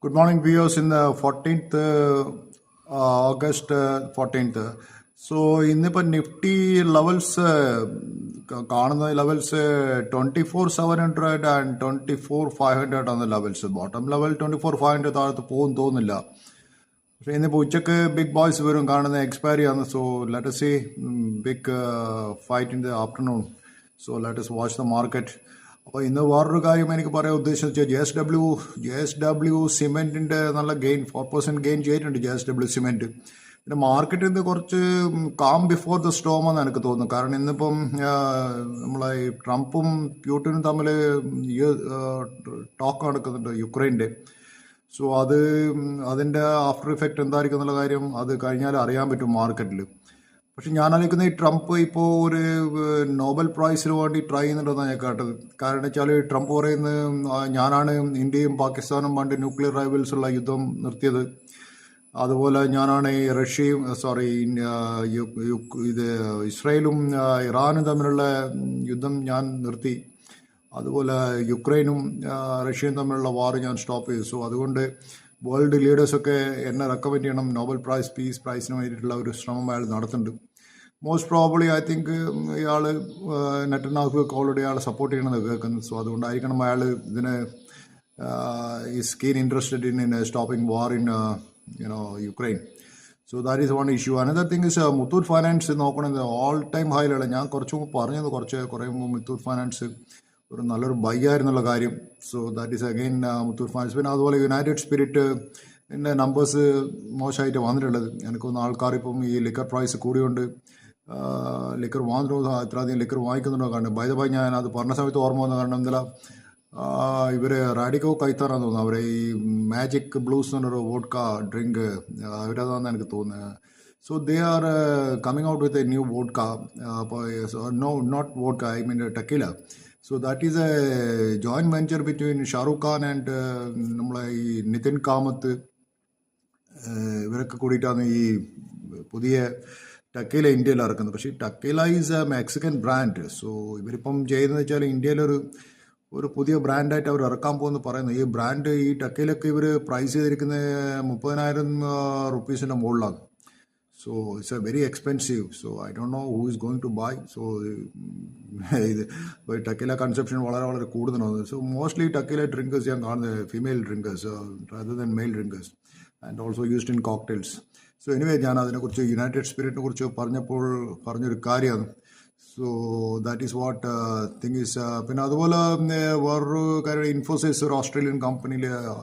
Good morning, viewers. In the 14th August 14th. So ഇന്നിപ്പോൾ Nifty levels കാണുന്ന levels 24,700 and 24,500 ആണ് levels. Bottom level 24,500 താഴത്ത് പോകും തോന്നുന്നില്ല. പക്ഷേ ഇന്നിപ്പോൾ ഉച്ചക്ക് ബിഗ് ബോയ്സ് വരും, കാണുന്ന എക്സ്പയറി ആണ്. So let us see big fight in the afternoon. So let us watch the market. അപ്പോൾ ഇന്ന് വേറൊരു കാര്യം എനിക്ക് പറയാൻ ഉദ്ദേശിച്ചത് ജെ എസ് ഡബ്ല്യു സിമെൻറ്റിൻ്റെ നല്ല ഗെയിൻ 4% ഗെയിൻ ചെയ്തിട്ടുണ്ട് ജെ എസ് ഡബ്ല്യു സിമെൻറ്റ്. പിന്നെ മാർക്കറ്റ് ഇന്ന് കുറച്ച് കാം ബിഫോർ ദ സ്റ്റോം എന്ന് എനിക്ക് തോന്നുന്നു. കാരണം ഇന്നിപ്പം നമ്മളെ ഈ ട്രംപും പ്യൂട്ടിനും തമ്മിൽ ടോക്ക് നടക്കുന്നുണ്ട് യുക്രൈൻ്റെ. സോ അതിൻ്റെ ആഫ്റ്റർ ഇഫക്റ്റ് എന്തായിരിക്കും എന്നുള്ള കാര്യം അത് കഴിഞ്ഞാൽ അറിയാൻ പറ്റും മാർക്കറ്റിൽ. പക്ഷെ ഞാൻ ആലോചിക്കുന്ന ഈ ട്രംപ് ഇപ്പോൾ ഒരു നോബൽ പ്രൈസിന് വേണ്ടി ട്രൈ ചെയ്യുന്നുണ്ടെന്നാണ് ഞാൻ കേട്ടത്. കാരണം വെച്ചാൽ ട്രംപ് പറയുന്നത് ഞാനാണ് ഇന്ത്യയും പാകിസ്ഥാനും പണ്ട് ന്യൂക്ലിയർ റൈവൽസ് ഉള്ള യുദ്ധം നിർത്തിയത്, അതുപോലെ ഞാനാണ് ഈ റഷ്യയും ഇത് ഇസ്രായേലും ഇറാനും തമ്മിലുള്ള യുദ്ധം ഞാൻ നിർത്തി, അതുപോലെ യുക്രൈനും റഷ്യയും തമ്മിലുള്ള വാർ ഞാൻ സ്റ്റോപ്പ് ചെയ്തു. സോ അതുകൊണ്ട് വേൾഡ് ലീഡേഴ്സൊക്കെ എന്നെ റെക്കമെൻഡ് ചെയ്യണം, നോബൽ പ്രൈസ് പീസ് പ്രൈസിന് വേണ്ടിയിട്ടുള്ള ഒരു ശ്രമം അയാൾ നടത്തുന്നുണ്ട്. മോസ്റ്റ് പ്രോബബ്ലി ഐ തിങ്ക് ഇയാൾ നെറ്റന്യാഹുവൊക്കെ ഓൾറെഡി അയാളെ സപ്പോർട്ട് ചെയ്യണമെന്ന് കേൾക്കുന്നത്. സോ അതുകൊണ്ടായിരിക്കണം അയാൾ ഇതിന് is keen interested in stopping war in Ukraine. So that is one issue. Another thing is Muthoot Finance നോക്കണത് ഓൾ ടൈം ഹൈയിലുള്ള. ഞാൻ കുറച്ച് മുമ്പ് പറഞ്ഞത് കുറേ മുമ്പ് മുത്തൂറ്റ് ഫൈനാൻസ് ഒരു നല്ലൊരു ബൈ ആയിരുന്നുള്ള കാര്യം. So that is again Muthoot finance. പിന്നെ അതുപോലെ യുണൈറ്റഡ് സ്പിരിറ്റ് എൻ്റെ നമ്പേഴ്സ് മോശമായിട്ട് വന്നിട്ടുള്ളത്. എനിക്കൊന്ന് ആൾക്കാർ ഇപ്പം ഈ ലിക്കർ പ്രൈസ് കൂടിയുണ്ട് ലിക്കർ വാങ്ങുന്നു, ഇത്രയധികം ലിക്കർ വാങ്ങിക്കുന്നുണ്ടോ കാരണം ബൈ ദ ബൈ ഞാൻ അത് പറഞ്ഞ സമയത്ത് ഓർമ്മ വന്ന കാരണം എന്താ ഇവർ റാഡിക്കോ കൈത്താറാന്ന് തോന്നുന്നു. അവരെ ഈ മാജിക് ബ്ലൂസ് എന്നൊരു വോഡ്ക ഡ്രിങ്ക് അവരതാണെന്ന് എനിക്ക് തോന്നുന്നത്. So they are coming out with a new vodka. അപ്പോൾ not vodka, I mean tequila. So that is a joint venture between Shahrukh Khan and നമ്മളെ ഈ നിതിൻ കാമത്ത്. ഇവരൊക്കെ കൂടിയിട്ടാണ് ഈ പുതിയ ടക്കീല ഇന്ത്യയിൽ ഇറക്കുന്നത്. പക്ഷേ tequila is a Mexican brand. So ഇവരിപ്പം ചെയ്യുന്നത് വെച്ചാൽ ഇന്ത്യയിലൊരു പുതിയ ബ്രാൻഡായിട്ട് അവർ ഇറക്കാൻ പോകുമെന്ന് പറയുന്നു. ഈ ബ്രാൻഡ് ഈ ടക്കീലൊക്കെ ഇവർ പ്രൈസ് ചെയ്തിരിക്കുന്നത് 30,000 റുപ്പീസിൻ്റെ മുകളിലാണ്. So it's a very expensive. So I don't know who is going to buy. So ഇത് ടക്കീല കൺസപ്ഷൻ വളരെ കൂടുതലാണ്. സോ മോസ്റ്റ്ലി ടക്കീല ഡ്രിങ്കേഴ്സ് ഞാൻ കാണുന്നത് female drinkers rather than male drinkers and also used in cocktails. So anyway ഞാൻ അതിനെക്കുറിച്ച് united സ്പിരിറ്റിനെ കുറിച്ച് പറഞ്ഞൊരു കാര്യമാണ്. So that is what thing is. പിന്നെ അതുപോലെ വേറൊരു കാര്യം, ഇൻഫോസിസ് ഒരു ഓസ്ട്രേലിയൻ കമ്പനിയിൽ